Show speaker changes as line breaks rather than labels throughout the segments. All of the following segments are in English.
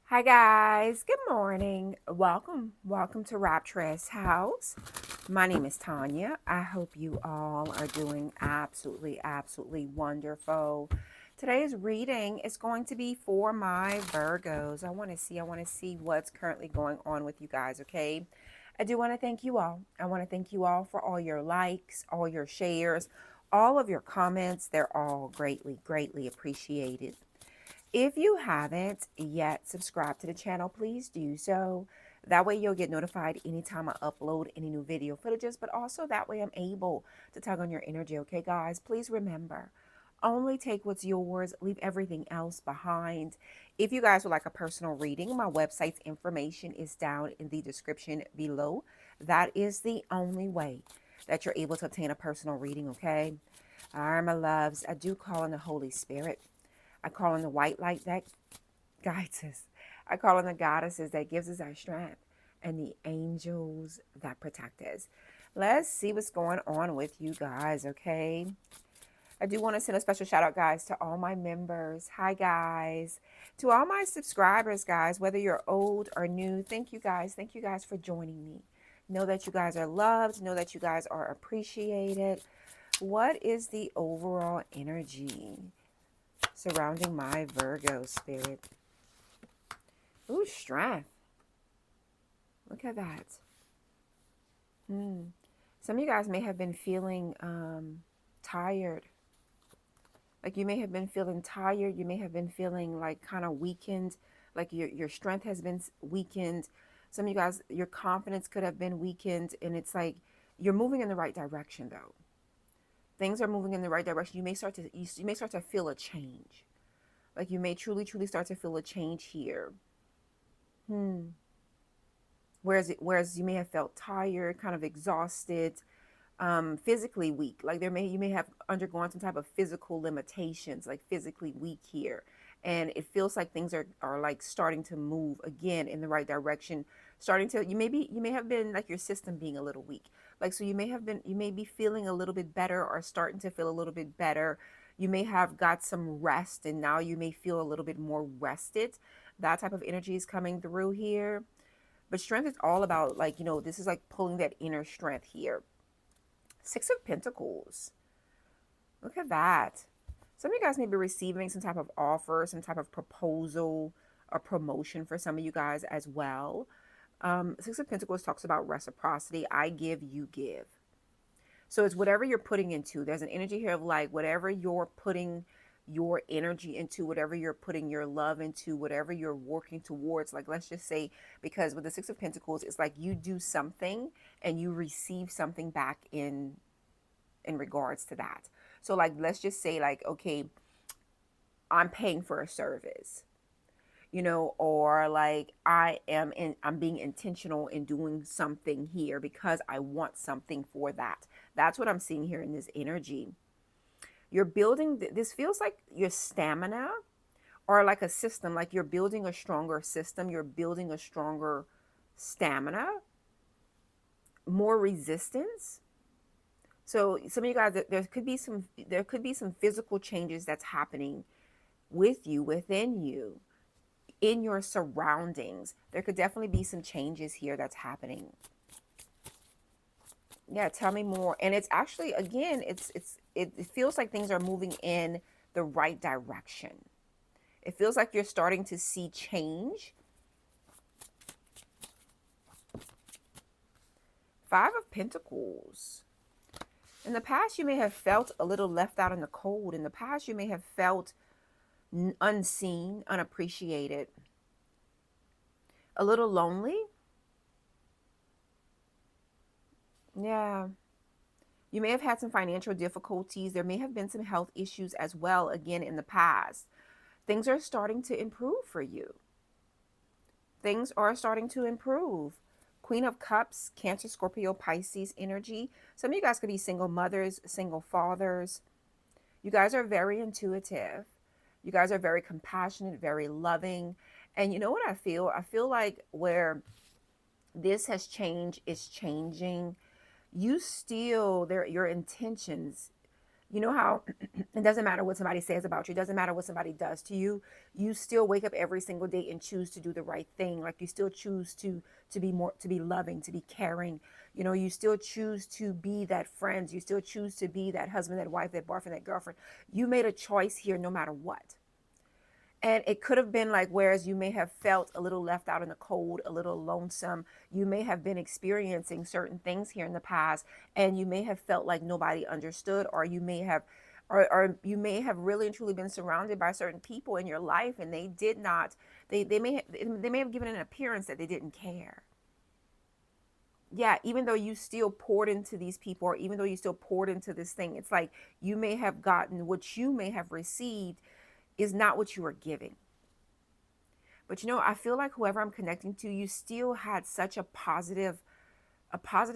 Hi guys, good morning. Welcome to Rapturous house. My name is Tonya. I hope you all are doing absolutely wonderful. Today's reading is going to be for my Virgos. I want to see what's currently going on with you guys, okay? I do want to thank you all. I want to thank you all for all your likes, all your shares, all of your comments. They're all greatly appreciated. If you haven't yet subscribed to the channel, please do so. That way you'll get notified anytime I upload any new video footages, but also that way I'm able to tug on your energy, okay guys? Please remember, only take what's yours, leave everything else behind. If you guys would like a personal reading, my website's information is down in the description below. That is the only way that you're able to obtain a personal reading, okay? All right, my loves, I do call on the Holy Spirit. I call on the white light that guides us. I call on the goddesses that gives us our strength and the angels that protect us. Let's see what's going on with you guys, okay? I do want to send a special shout out, guys, to all my members. Hi, guys. To all my subscribers, guys, whether you're old or new, thank you guys. Thank you guys for joining me. Know that you guys are loved. Know that you guys are appreciated. What is the overall energy surrounding my Virgo spirit? Ooh, strength. Look at that. Some of you guys may have been feeling tired. Like you may have been feeling tired. You may have been feeling like kind of weakened. Like your strength has been weakened. Some of you guys, your confidence could have been weakened. And it's like you're moving in the right direction though. Things are moving in the right direction. You may start to feel a change. Like you may truly start to feel a change here. Whereas you may have felt tired, kind of exhausted, physically weak. Like you may have undergone some type of physical limitations, like physically weak here. And it feels like things are like starting to move again in the right direction. You may have been like your system being a little weak. Like, so you may be feeling a little bit better or starting to feel a little bit better. You may have got some rest and now you may feel a little bit more rested. That type of energy is coming through here. But strength is all about, like, this is like pulling that inner strength here. Six of Pentacles. Look at that. Some of you guys may be receiving some type of offer, some type of proposal, or promotion for some of you guys as well. Six of Pentacles talks about reciprocity. I give, you give. So it's whatever you're putting into. There's an energy here of like whatever you're putting your energy into, whatever you're putting your love into, whatever you're working towards. Like, let's just say, because with the Six of Pentacles, it's like you do something and you receive something back in regards to that. So like, let's just say like, okay, I'm paying for a service, or like I'm being intentional in doing something here because I want something for that. That's what I'm seeing here in this energy. You're building, this feels like your stamina or like a system, like you're building a stronger system. You're building a stronger stamina, more resistance. So some of you guys, there could be some physical changes that's happening with you, within you, in your surroundings. There could definitely be some changes here that's happening. Yeah, tell me more. And it's actually, again, it feels like things are moving in the right direction. It feels like you're starting to see change. Five of Pentacles. In the past, you may have felt a little left out in the cold. In the past, you may have felt unseen, unappreciated, a little lonely. Yeah. You may have had some financial difficulties. There may have been some health issues as well, again, in the past. Things are starting to improve for you. Things are starting to improve. Queen of Cups, Cancer, Scorpio, Pisces energy. Some of you guys could be single mothers, single fathers. You guys are very intuitive. You guys are very compassionate, very loving. And you know what I feel? I feel like where this has changed, is changing. You still, your intentions, You know how it doesn't matter what somebody says about you, it doesn't matter what somebody does to you. You still wake up every single day and choose to do the right thing. Like you still choose to be more, to be loving, to be caring. You know, you still choose to be that friend. You still choose to be that husband, that wife, that boyfriend, that girlfriend. You made a choice here no matter what. And it could have been like, whereas you may have felt a little left out in the cold, a little lonesome, you may have been experiencing certain things here in the past, and you may have felt like nobody understood, or you may have, or you may have really and truly been surrounded by certain people in your life, and they did not, they may have given an appearance that they didn't care. Yeah, even though you still poured into these people, or even though you still poured into this thing, it's like you may have gotten what you may have received is not what you were giving. But you know, I feel like whoever I'm connecting to, you still had such a positive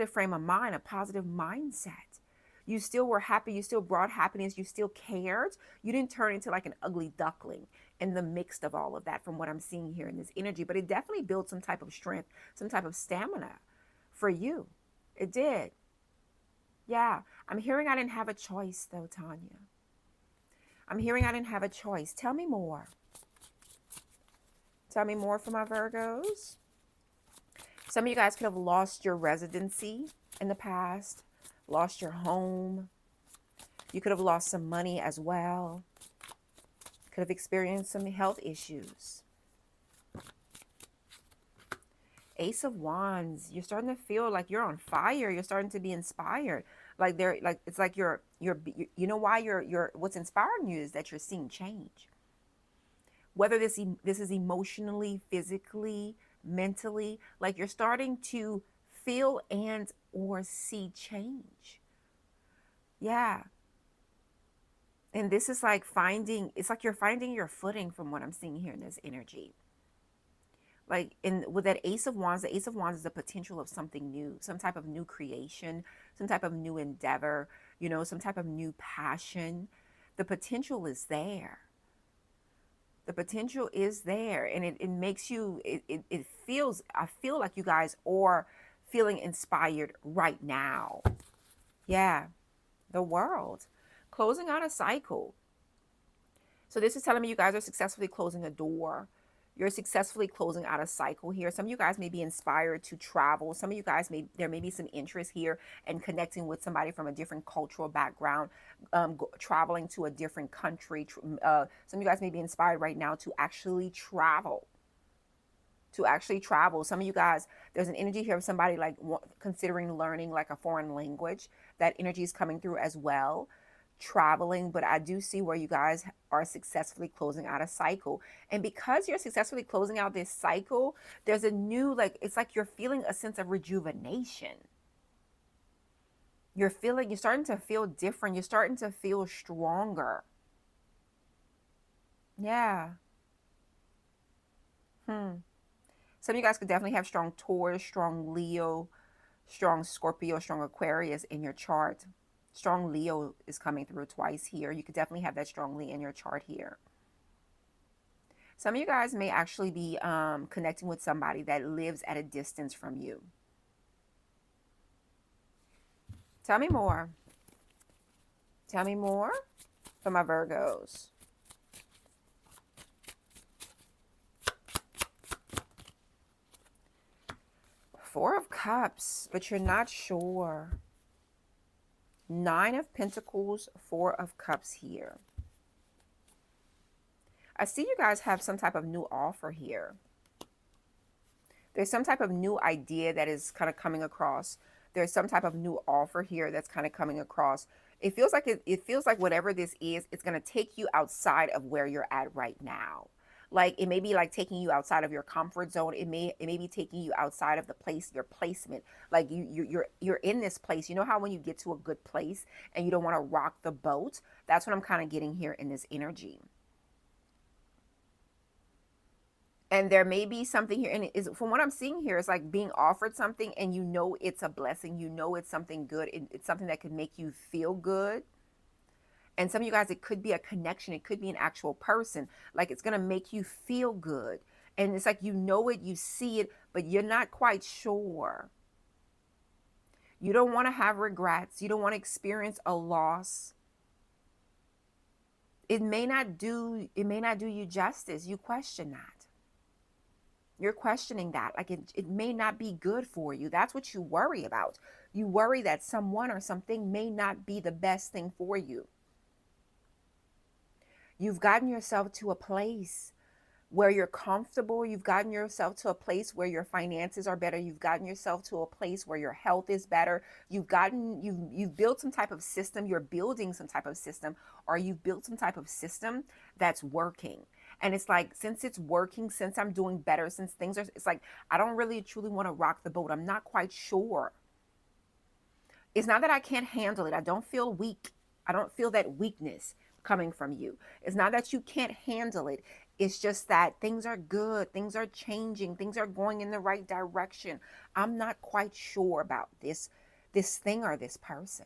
frame of mind, a positive mindset. You still were happy, you still brought happiness, you still cared. You didn't turn into like an ugly duckling in the mix of all of that from what I'm seeing here in this energy. But it definitely built some type of strength, some type of stamina for you. It did. Yeah. I'm hearing I didn't have a choice though, Tonya. I'm hearing I didn't have a choice. Tell me more. Tell me more for my Virgos. Some of you guys could have lost your residency in the past, lost your home. You could have lost some money as well. Could have experienced some health issues. Ace of Wands, you're starting to feel like you're on fire. You're starting to be inspired. Like they're like, it's like you know why you're what's inspiring you is that you're seeing change. Whether this is emotionally, physically, mentally, like you're starting to feel and or see change. Yeah. And this is like it's like you're finding your footing from what I'm seeing here in this energy. Like in with that Ace of Wands, the Ace of Wands is the potential of something new, some type of new creation, some type of new endeavor, you know, some type of new passion. The potential is there. The potential is there, and it makes you, it feels, I feel like you guys are feeling inspired right now. Yeah, the World. Closing out a cycle. So this is telling me you guys are successfully closing a door. You're successfully closing out a cycle here. Some of you guys may be inspired to travel. Some of you guys there may be some interest here in connecting with somebody from a different cultural background, traveling to a different country. Some of you guys may be inspired right now to actually travel. Some of you guys, there's an energy here of somebody like considering learning like a foreign language. That energy is coming through as well. Traveling, but I do see where you guys are successfully closing out a cycle. And because you're successfully closing out this cycle, there's a new, like, it's like you're feeling a sense of rejuvenation. You're starting to feel different. You're starting to feel stronger. Yeah. Some of you guys could definitely have strong Taurus, strong Leo, strong Scorpio, strong Aquarius in your chart. Strong Leo is coming through twice here. You could definitely have that strong Leo in your chart here. Some of you guys may actually be connecting with somebody that lives at a distance from you. Tell me more. Tell me more for my Virgos. Four of Cups, but you're not sure. Nine of Pentacles, Four of Cups here. I see you guys have some type of new offer here. There's some type of new idea that is kind of coming across. There's some type of new offer here that's kind of coming across. It feels like it feels like whatever this is, it's going to take you outside of where you're at right now. Like it may be like taking you outside of your comfort zone. It may be taking you outside of the place, your placement. Like you're in this place. You know how when you get to a good place and you don't want to rock the boat? That's what I'm kind of getting here in this energy. And there may be something here, and from what I'm seeing here, it's like being offered something and you know it's a blessing, you know it's something good, it's something that could make you feel good. And some of you guys, it could be a connection, it could be an actual person, like it's going to make you feel good. And it's like you know it, you see it, but you're not quite sure. You don't want to have regrets, you don't want to experience a loss. it may not do you justice. You question that. You're questioning that. Like it may not be good for you. That's what you worry about. You worry that someone or something may not be the best thing for you. You've gotten yourself to a place where you're comfortable. You've gotten yourself to a place where your finances are better. You've gotten yourself to a place where your health is better. You've built some type of system. You're building some type of system, or you've built some type of system that's working. And it's like, since it's working, since I'm doing better, since things are, it's like, I don't really truly want to rock the boat. I'm not quite sure. It's not that I can't handle it. I don't feel weak. I don't feel that weakness coming from you. It's not that you can't handle it. It's just that things are good. Things are changing. Things are going in the right direction. I'm not quite sure about this thing or this person.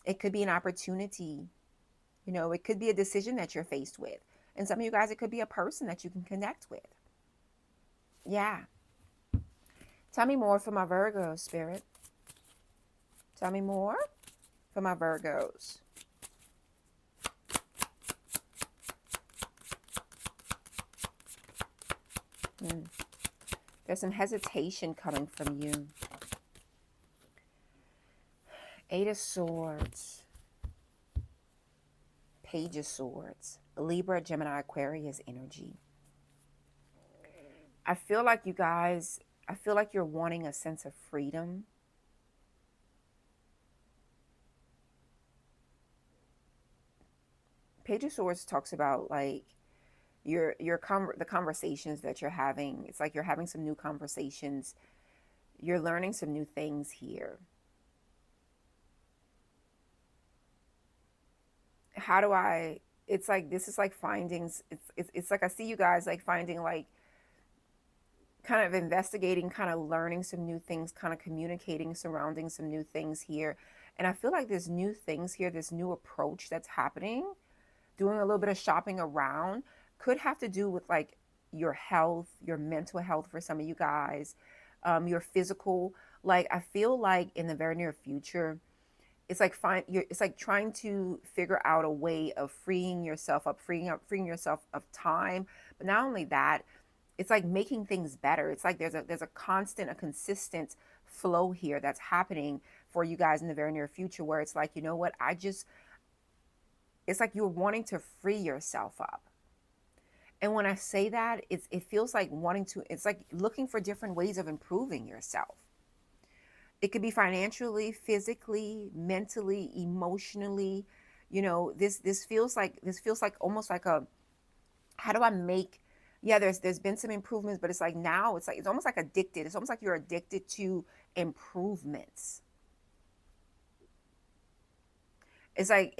It could be an opportunity. You know, it could be a decision that you're faced with. And some of you guys, it could be a person that you can connect with. Yeah. Tell me more for my Virgo, Spirit. Tell me more for my Virgos. There's some hesitation coming from you. Eight of Swords. Page of Swords. Libra, Gemini, Aquarius energy. I feel like you guys, I feel like you're wanting a sense of freedom. Page of Swords talks about like the conversations that you're having. It's like you're having some new conversations. You're learning some new things here. How do I, it's like, this is like findings. It's like, I see you guys like finding like, kind of investigating, kind of learning some new things, kind of communicating, surrounding some new things here. And I feel like there's new things here, this new approach that's happening, doing a little bit of shopping around, could have to do with like your health, your mental health for some of you guys, your physical. Like, I feel like in the very near future, it's like it's like trying to figure out a way of freeing yourself up, freeing yourself of time. But not only that, it's like making things better. It's like there's a constant, a consistent flow here that's happening for you guys in the very near future, where it's like, you know what, it's like you're wanting to free yourself up. And when I say that, it feels like it's like looking for different ways of improving yourself. It could be financially, physically, mentally, emotionally. You know, this feels like almost like how do I make, yeah, there's been some improvements, but it's like now it's almost like addicted. It's almost like you're addicted to improvements. It's like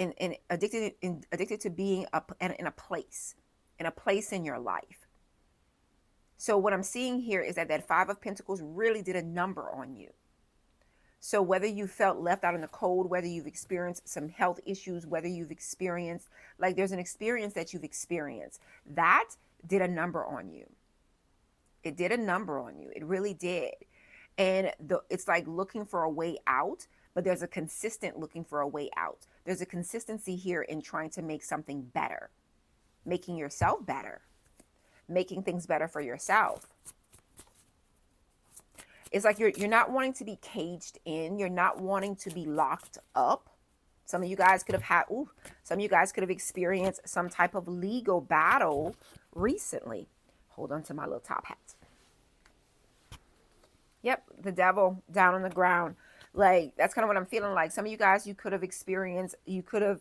addicted to being in a place in your life. So what I'm seeing here is that Five of Pentacles really did a number on you. So whether you felt left out in the cold, whether you've experienced some health issues, whether you've experienced, like there's an experience that you've experienced, that did a number on you. It did a number on you. It really did. And it's like looking for a way out, but there's a consistent looking for a way out. There's a consistency here in trying to make something better, making yourself better, making things better for yourself. It's like you're not wanting to be caged in. You're not wanting to be locked up. Some of you guys could have experienced some type of legal battle recently. Hold on to my little top hat. Yep, the devil down on the ground. Like, that's kind of what I'm feeling like. Some of you guys, you could have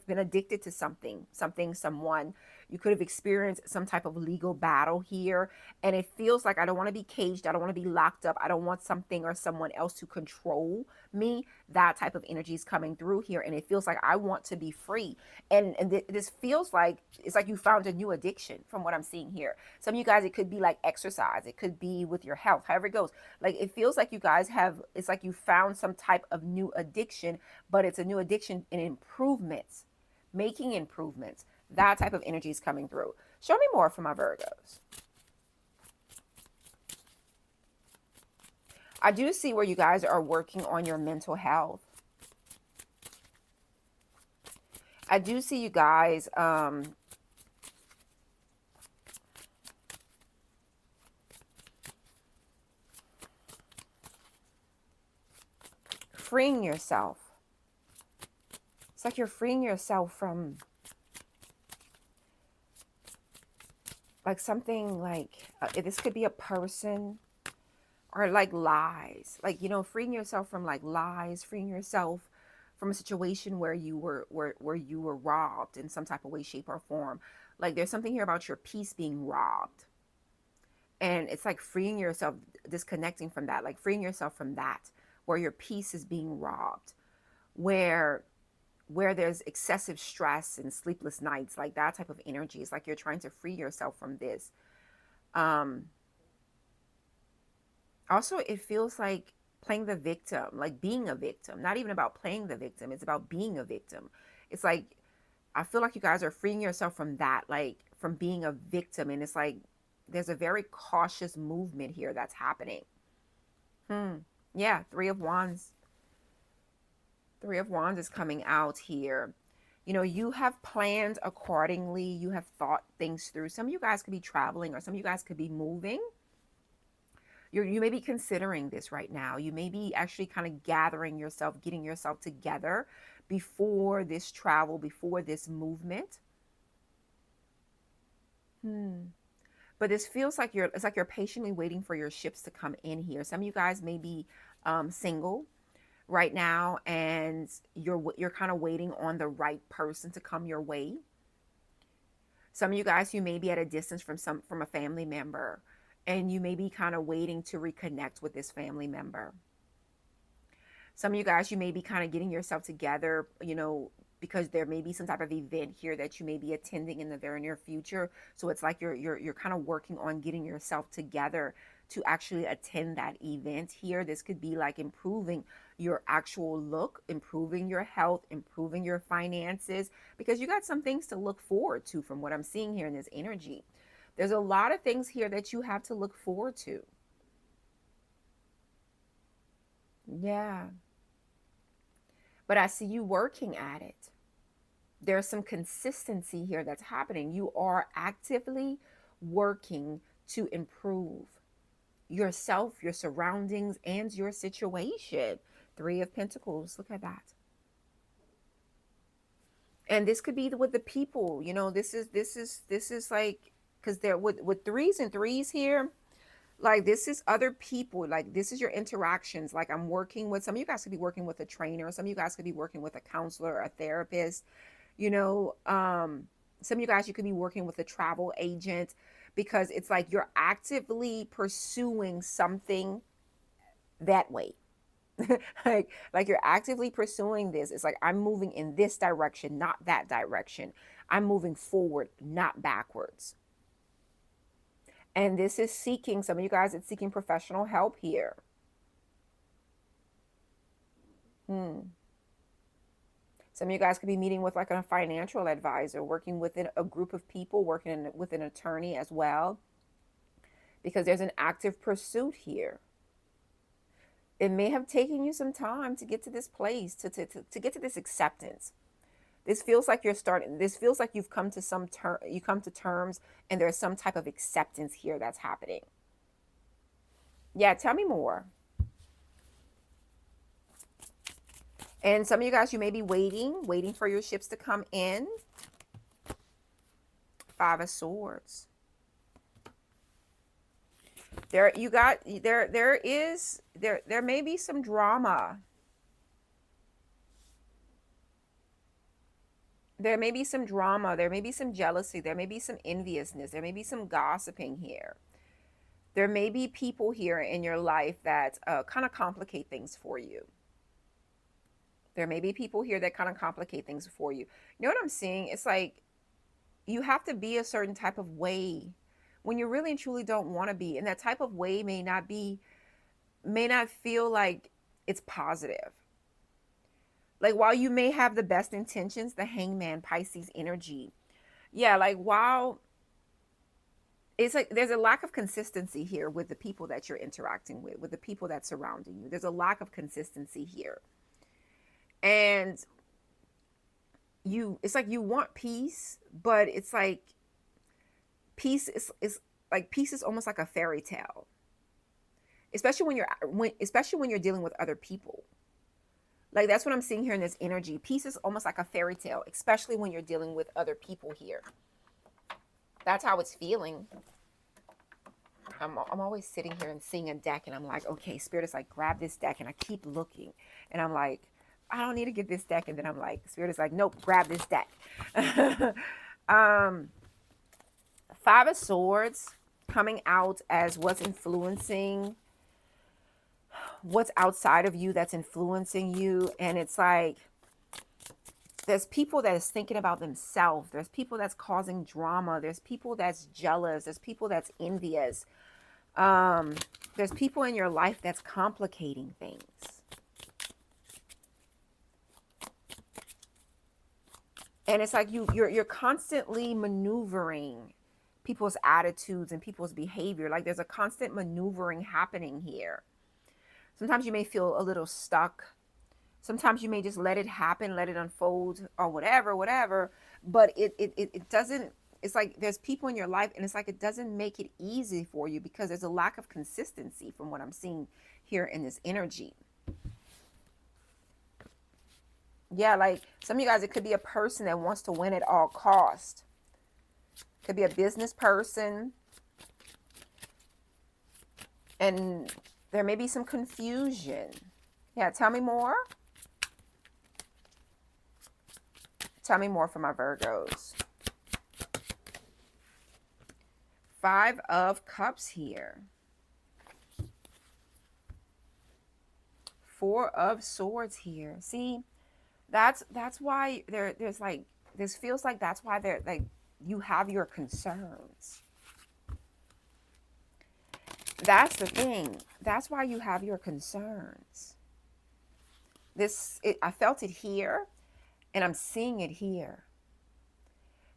been addicted to someone. You could have experienced some type of legal battle here. And it feels like I don't want to be caged. I don't want to be locked up. I don't want something or someone else to control me. That type of energy is coming through here. And it feels like I want to be free. And this feels like, it's like you found a new addiction from what I'm seeing here. Some of you guys, it could be like exercise. It could be with your health, however it goes. Like, it feels like you guys it's like you found some type of new addiction, but it's a new addiction in improvements, making improvements. That type of energy is coming through. Show me more for my Virgos. I do see where you guys are working on your mental health. I do see you guys freeing yourself. It's like you're freeing yourself from like something like this could be a person or like lies, like, you know, freeing yourself from like lies, freeing yourself from a situation where you where you were robbed in some type of way, shape, or form. Like there's something here about your peace being robbed, and it's like freeing yourself, disconnecting from that, like freeing yourself from that, where your peace is being robbed, where there's excessive stress and sleepless nights, like that type of energy. It's like you're trying to free yourself from this. um Also, it feels like playing the victim, like being a victim, not even about playing the victim, it's about being a victim. It's like I feel like you guys are freeing yourself from that, like from being a victim. And it's like there's a very cautious movement here that's happening. Yeah, Three of Wands. Three of Wands is coming out here. You know, you have planned accordingly. You have thought things through. Some of you guys could be traveling, or some of you guys could be moving. You may be considering this right now. You may be actually kind of gathering yourself, getting yourself together before this travel, before this movement. But this feels like it's like you're patiently waiting for your ships to come in here. Some of you guys may be single right now, and you're kind of waiting on the right person to come your way. Some of you guys, you may be at a distance from a family member, and you may be kind of waiting to reconnect with this family member. Some of you guys, you may be kind of getting yourself together, you know, because there may be some type of event here that you may be attending in the very near future. So it's like you're kind of working on getting yourself together to actually attend that event here. This could be like improving your actual look, improving your health, improving your finances, because you got some things to look forward to from what I'm seeing here in this energy. There's a lot of things here that you have to look forward to. Yeah. But I see you working at it. There's some consistency here that's happening. You are actively working to improve yourself, your surroundings, and your situation. Three of Pentacles. Look at that. And this could be with the people. You know, this is like, because they're with threes and threes here. Like this is other people, like this is your interactions. Like I'm working with, some of you guys could be working with a trainer, some of you guys could be working with a counselor, a therapist, you know. Some of you guys, you could be working with a travel agent, because it's like you're actively pursuing something that way. like you're actively pursuing this. It's like I'm moving in this direction, not that direction. I'm moving forward, not backwards. And this is seeking, some of you guys, it's seeking professional help here. Some of you guys could be meeting with like a financial advisor, working within a group of people, working with an attorney as well, because there's an active pursuit here. It may have taken you some time to get to this place, to get to this acceptance. This feels like you're starting, this feels like you've come to you come to terms, and there's some type of acceptance here that's happening. Yeah, tell me more. And some of you guys, you may be waiting for your ships to come in. Five of Swords. There may be some drama. There may be some drama. There may be some jealousy. There may be some enviousness. There may be some gossiping here. There may be people here in your life that kind of complicate things for you. There may be people here that kind of complicate things for you. You know what I'm seeing? It's like you have to be a certain type of way when you really and truly don't want to be. And that type of way may not feel like it's positive. Like while you may have the best intentions, the Hangman, Pisces energy. Yeah, like while it's like there's a lack of consistency here with the people that you're interacting with the people that's surrounding you. There's a lack of consistency here. And it's like you want peace, but it's like peace is like peace is almost like a fairy tale, especially especially when you're dealing with other people. Like that's what I'm seeing here in this energy. Peace is almost like a fairy tale, especially when you're dealing with other people here. That's how it's feeling. I'm always sitting here and seeing a deck, and I'm like, okay, Spirit is like, grab this deck, and I keep looking, and I'm like, I don't need to get this deck, and then I'm like, Spirit is like, nope, grab this deck. um, Five of Swords coming out as what's influencing, what's outside of you that's influencing you, and it's like there's people that is thinking about themselves. There's people that's causing drama. There's people that's jealous. There's people that's envious. There's people in your life that's complicating things. And it's like you're constantly maneuvering people's attitudes and people's behavior. Like there's a constant maneuvering happening here. Sometimes you may feel a little stuck. Sometimes you may just let it happen, let it unfold, or whatever. But it doesn't, it's like there's people in your life, and it's like it doesn't make it easy for you because there's a lack of consistency from what I'm seeing here in this energy. Yeah, like some of you guys, it could be a person that wants to win at all cost. Could be a business person. And there may be some confusion. Yeah, tell me more. Tell me more for my Virgos. Five of Cups here. Four of Swords here. See, that's why there's like, this feels like that's why they're like, you have your concerns. That's the thing. That's why you have your concerns. I felt it here, and I'm seeing it here.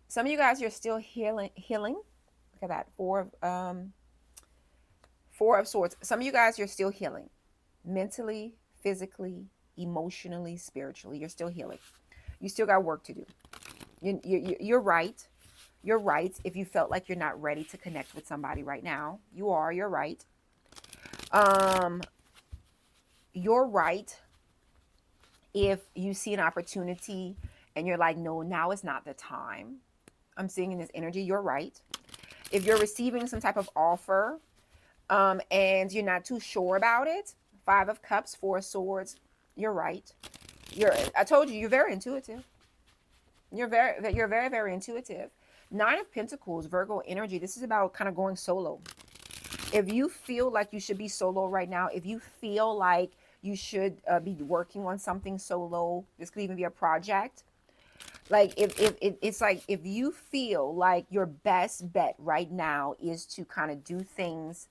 Some of you guys, you're still healing. Look at that. Four of Swords. Some of you guys, you're still healing. Mentally, physically, emotionally, spiritually. You're still healing. You still got work to do. You're right. You're right. If you felt like you're not ready to connect with somebody right now, you're right. You're right. If you see an opportunity and you're like, no, now is not the time. I'm seeing in this energy, you're right. If you're receiving some type of offer, and you're not too sure about it, Five of Cups, Four of Swords, you're right. I told you, you're very intuitive. You're very, very intuitive. Nine of Pentacles, Virgo energy. This is about kind of going solo. If you feel like you should be solo right now, if you feel like you should be working on something solo, this could even be a project. Like it's like if you feel like your best bet right now is to kind of do things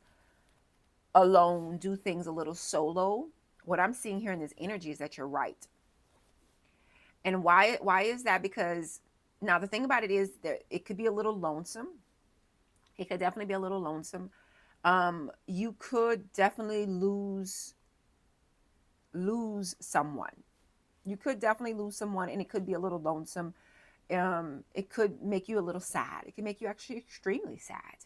alone, do things a little solo, what I'm seeing here in this energy is that you're right. And why is that? Because now the thing about it is that it could be a little lonesome. It could definitely be a little lonesome. You could definitely lose someone. You could definitely lose someone, and it could be a little lonesome. It could make you a little sad. It could make you actually extremely sad.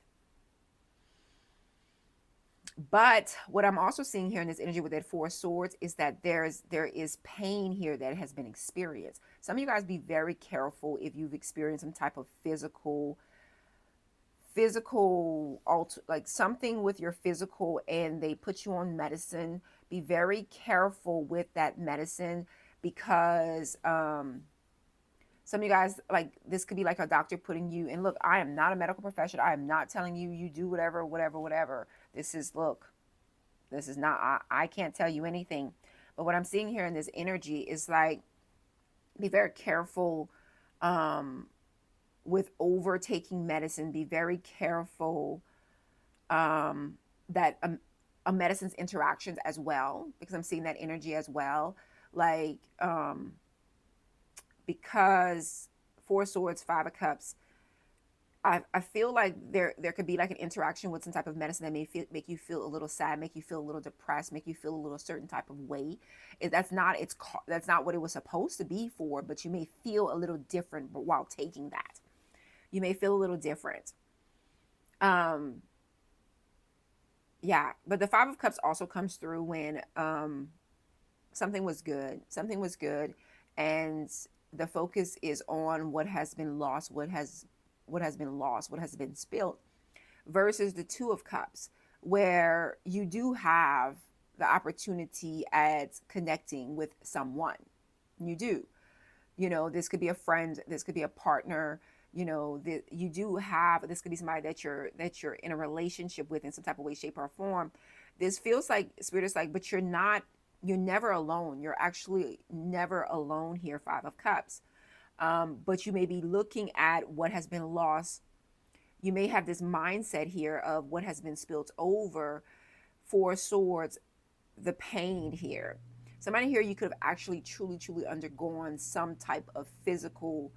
But what I'm also seeing here in this energy with that Four of Swords is that there is pain here that has been experienced. Some of you guys, be very careful if you've experienced some type of physical like something with your physical, and they put you on medicine. Be very careful with that medicine, because some of you guys, like, this could be like a doctor putting you, and look, I am not a medical professional. I am not telling you do whatever. This is not, I can't tell you anything. But what I'm seeing here in this energy is like, be very careful with overtaking medicine. Be very careful that a medicine's interactions as well, because I'm seeing that energy as well. Like, because Four of Swords, Five of Cups, I feel like there could be like an interaction with some type of medicine that make you feel a little sad, make you feel a little depressed, make you feel a little certain type of way. That's not what it was supposed to be for, but you may feel a little different while taking that. You may feel a little different. Um, yeah, but the Five of Cups also comes through when something was good. Something was good, and the focus is on what has been lost, what has been lost, what has been spilled, versus the Two of Cups, where you do have the opportunity at connecting with someone. You do. You know, this could be a friend, this could be a partner. You know, you do have, this could be somebody that you're in a relationship with in some type of way, shape, or form. This feels like spirit is like, but you're never alone. You're actually never alone here, Five of Cups. But you may be looking at what has been lost. You may have this mindset here of what has been spilled over. Four Swords, the pain here. Somebody here, you could have actually truly undergone some type of physical.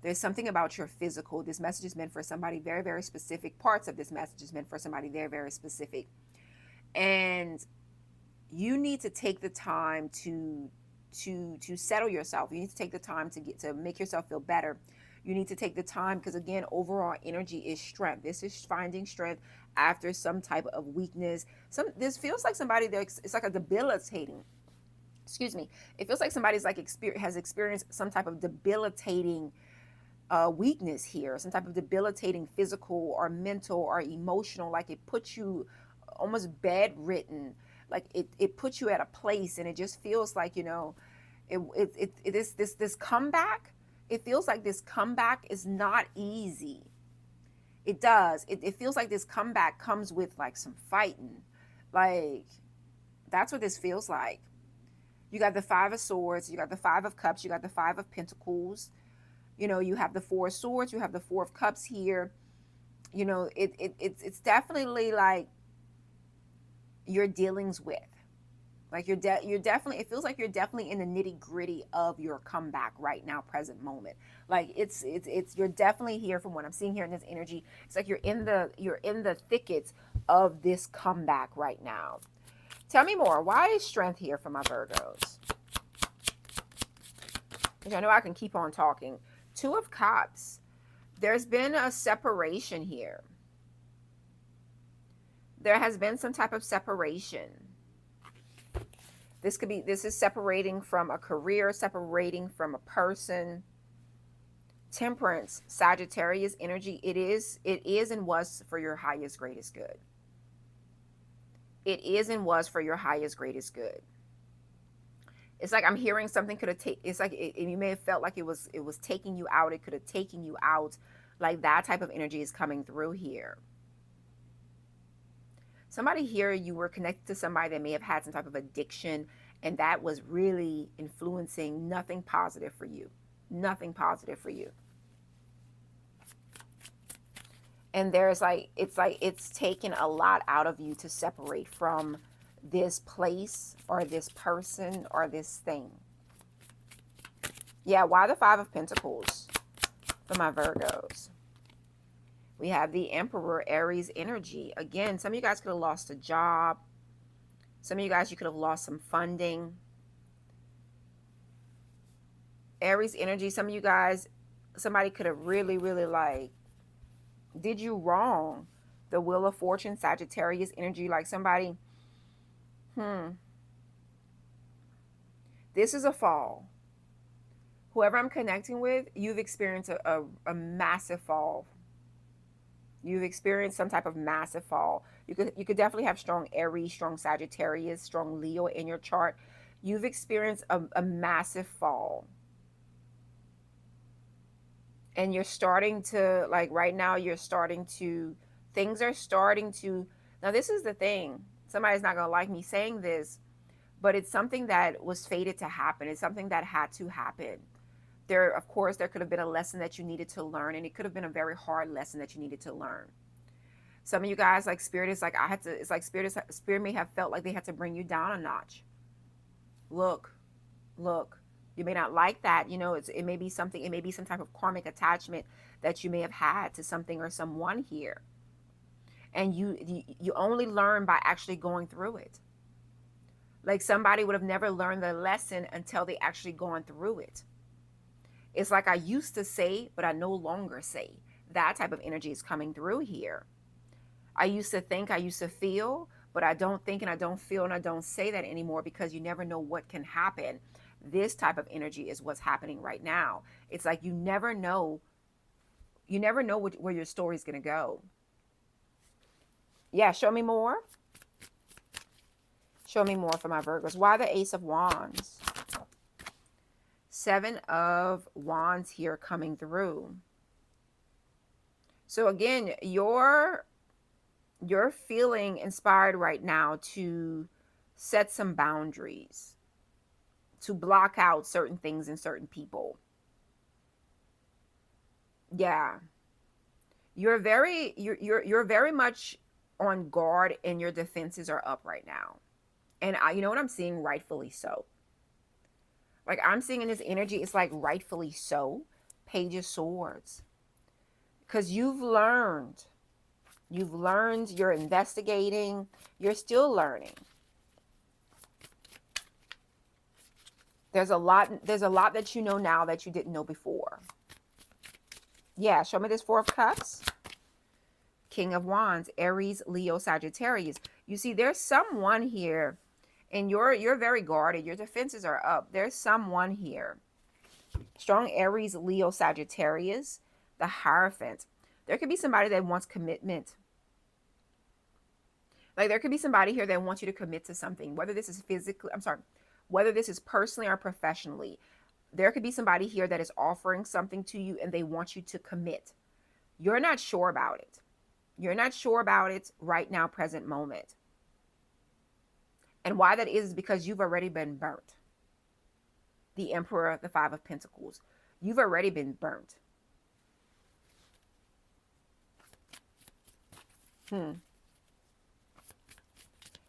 There's something about your physical. This message is meant for somebody very specific. Parts of this message is meant for somebody very specific. And you need to take the time to settle yourself. You need to take the time to make yourself feel better. You need to take the time because, again, overall energy is strength. This is finding strength after some type of weakness. This feels like somebody that it's like a debilitating. Excuse me. It feels like somebody's like has experienced some type of debilitating weakness here, some type of debilitating physical or mental or emotional. Like it puts you almost bedridden. Like it puts you at a place, and it just feels like, you know, this comeback. It feels like this comeback is not easy. It does. It feels like this comeback comes with like some fighting. Like that's what this feels like. You got the Five of Swords, you got the Five of Cups, you got the Five of Pentacles. You know, you have the Four of Swords, you have the Four of Cups here. You know, it's definitely like your dealings with. Like you're definitely, it feels like you're definitely in the nitty gritty of your comeback right now, present moment. Like you're definitely here from what I'm seeing here in this energy. It's like you're in the thickets of this comeback right now. Tell me more. Why is strength here for my Virgos? Because I know I can keep on talking. Two of Cups. There's been a separation here. There has been some type of separation. This is separating from a career, separating from a person. Temperance, Sagittarius energy. It is and was for your highest, greatest good. It is and was for your highest, greatest good. It's like I'm hearing something could have taken. It's like you may have felt like it was taking you out. It could have taken you out. Like that type of energy is coming through here. Somebody here, you were connected to somebody that may have had some type of addiction, and that was really influencing nothing positive for you. Nothing positive for you. And there's it's taken a lot out of you to separate from this place or this person or this thing. Yeah, why the Five of Pentacles for my Virgos? We have the Emperor, Aries energy. Again, some of you guys could have lost a job. Some of you guys, you could have lost some funding. Aries energy, some of you guys, somebody could have really like did you wrong. The Wheel of Fortune, Sagittarius energy, like somebody, this is a fall. Whoever I'm connecting with, you've experienced a massive fall. You've experienced some type of massive fall. You could definitely have strong Aries, strong Sagittarius, strong Leo in your chart. You've experienced a massive fall. And you're starting to, like right now, things are starting to, now this is the thing. Somebody's not going to like me saying this, but it's something that was fated to happen. It's something that had to happen. Of course, there could have been a lesson that you needed to learn, and it could have been a very hard lesson that you needed to learn. Some of you guys, like Spirit is like, it's like Spirit may have felt like they had to bring you down a notch. Look, You may not like that. You know, it may be something, it may be some type of karmic attachment that you may have had to something or someone here. And you only learn by actually going through it. Like somebody would have never learned the lesson until they actually gone through it. It's like I used to say, but I no longer say. That type of energy is coming through here. I used to think, I used to feel, but I don't think and I don't feel and I don't say that anymore, because you never know what can happen. This type of energy is what's happening right now. It's like you never know where your story is going to go. Yeah, show me more. Show me more for my Virgos. Why the Ace of Wands? Seven of Wands here coming through. So again, you're feeling inspired right now to set some boundaries, to block out certain things and certain people. Yeah. You're very much on guard, and your defenses are up right now. And you know what I'm seeing? Rightfully so. Like I'm seeing in this energy, it's like rightfully so. Page of Swords. Because you've learned, you're investigating, you're still learning. There's a lot that you know now that you didn't know before. Yeah, show me this Four of Cups. King of Wands, Aries, Leo, Sagittarius. You see, there's someone here, and you're very guarded. Your defenses are up. There's someone here. Strong Aries, Leo, Sagittarius, the Hierophant. There could be somebody that wants commitment. Like there could be somebody here that wants you to commit to something, whether this is whether this is personally or professionally. There could be somebody here that is offering something to you and they want you to commit. You're not sure about it. You're not sure about it right now, present moment. And why that is because you've already been burnt. The Emperor, the Five of Pentacles. You've already been burnt.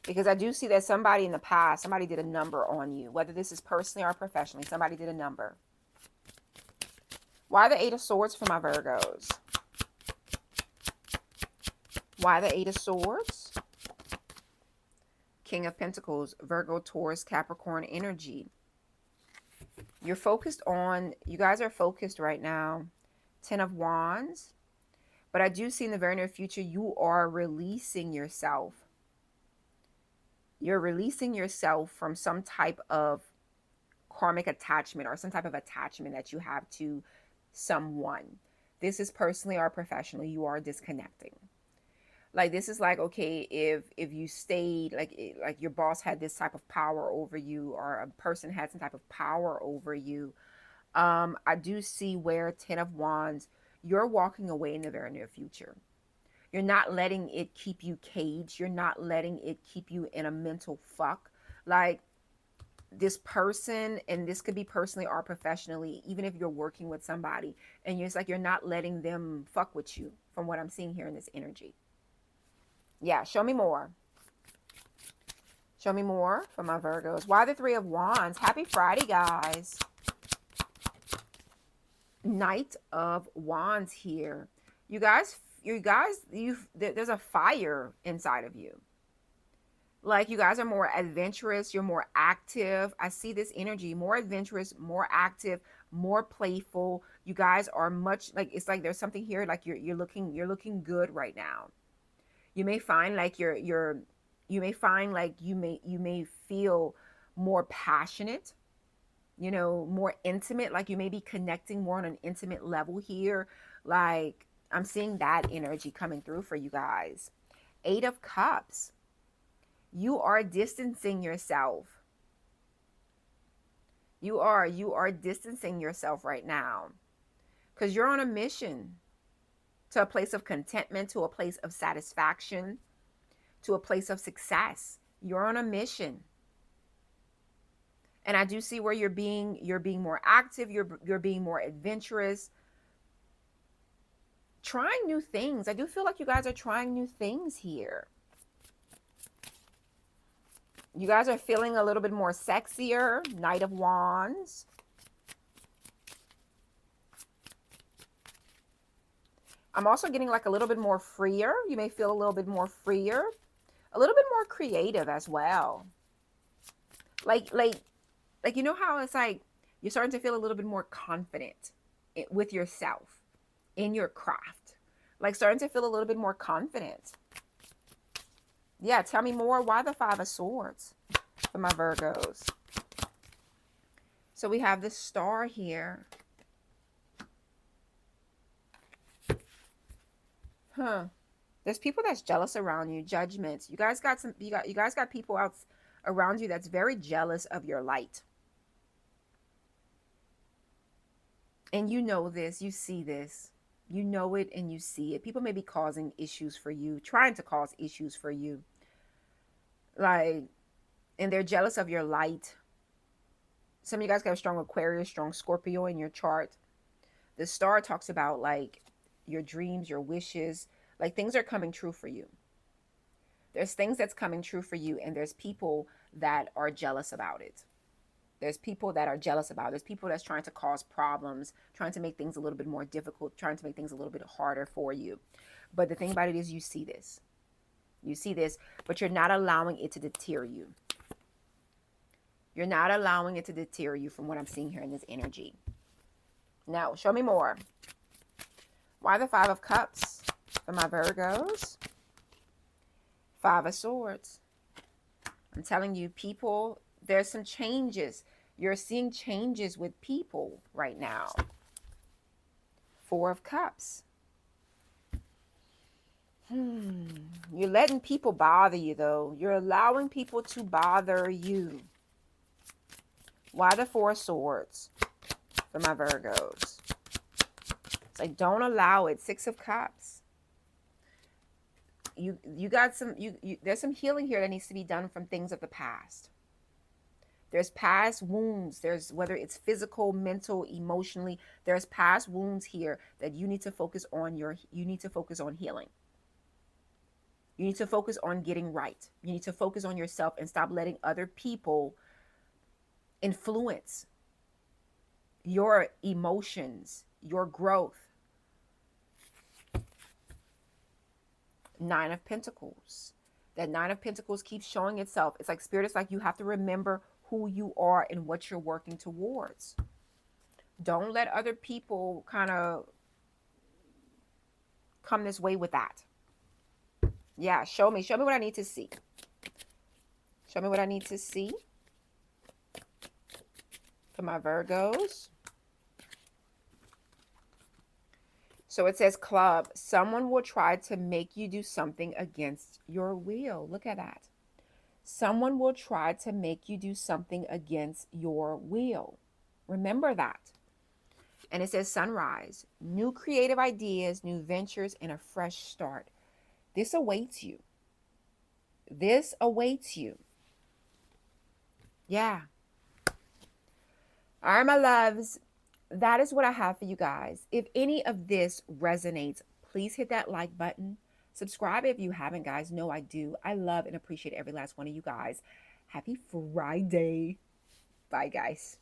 Because I do see that somebody in the past, somebody did a number on you. Whether this is personally or professionally, somebody did a number. Why the Eight of Swords for my Virgos? Why the Eight of Swords? King of Pentacles, Virgo, Taurus, Capricorn energy. You're focused on, you guys are focused right now. Ten of Wands. But I do see in the very near future, you are releasing yourself. You're releasing yourself from some type of karmic attachment or some type of attachment that you have to someone. This is personally or professionally, you are disconnecting. Like this is like, okay, if you stayed, like your boss had this type of power over you, or a person had some type of power over you. I do see where Ten of Wands, you're walking away in the very near future. You're not letting it keep you caged. You're not letting it keep you in a mental fuck. Like this person, and this could be personally or professionally, even if you're working with somebody, and it's like you're not letting them fuck with you, from what I'm seeing here in this energy. Yeah, show me more. Show me more for my Virgos. Why the Three of Wands? Happy Friday, guys. Knight of Wands here. You guys, there's a fire inside of you. Like you guys are more adventurous. You're more active. I see this energy, more adventurous, more active, more playful. You guys are much like, it's like there's something here. Like you're looking good right now. You may find like you may feel more passionate, you know, more intimate. Like you may be connecting more on an intimate level here. Like I'm seeing that energy coming through for you guys. Eight of Cups. You are distancing yourself. You are distancing yourself right now because you're on a mission to a place of contentment, to a place of satisfaction, to a place of success. You're on a mission. And I do see where you're being more active, you're being more adventurous, trying new things. I do feel like you guys are trying new things here. You guys are feeling a little bit more sexier. Knight of Wands. I'm also getting like a little bit more freer. You may feel a little bit more freer, a little bit more creative as well. Like, like, you know how it's like you're starting to feel a little bit more confident with yourself in your craft. Like starting to feel a little bit more confident. Yeah, tell me more. Why the Five of Swords for my Virgos? So we have the Star here. There's people that's jealous around you. Judgments. You guys got people out around you that's very jealous of your light. And you know this, you see this. You know it and you see it. People may be causing issues for you, trying to cause issues for you. Like, and they're jealous of your light. Some of you guys got a strong Aquarius, strong Scorpio in your chart. The Star talks about like your dreams, your wishes, like things are coming true for you. There's things that's coming true for you, and there's people that are jealous about it. There's people that are jealous about it. There's people that's trying to cause problems, trying to make things a little bit more difficult, trying to make things a little bit harder for you. But the thing about it is you see this. You see this, but you're not allowing it to deter you. You're not allowing it to deter you from what I'm seeing here in this energy. Now, show me more. Why the Five of Cups for my Virgos? Five of Swords. I'm telling you, people, there's some changes. You're seeing changes with people right now. Four of Cups. You're letting people bother you, though. You're allowing people to bother you. Why the Four of Swords for my Virgos? It's like, don't allow it. Six of Cups. You got some, there's some healing here that needs to be done from things of the past. There's past wounds. There's, whether it's physical, mental, emotionally, there's past wounds here that you need to focus on you need to focus on healing. You need to focus on getting right. You need to focus on yourself and stop letting other people influence your emotions, your growth. Nine of Pentacles. That Nine of Pentacles keeps showing itself. It's like Spirit is like, you have to remember who you are and what you're working towards. Don't let other people kind of come this way with that. Yeah, show me what I need to see. Show me what I need to see for my Virgos. So it says Club. Someone will try to make you do something against your will. Look at that. Someone will try to make you do something against your will. Remember that. And it says Sunrise. New creative ideas, new ventures, and a fresh start. This awaits you. This awaits you. Yeah. All right, my loves. That is what I have for you guys. If any of this resonates, please hit that like button. Subscribe if you haven't, guys. No, I do. I love and appreciate every last one of you guys. Happy Friday. Bye, guys.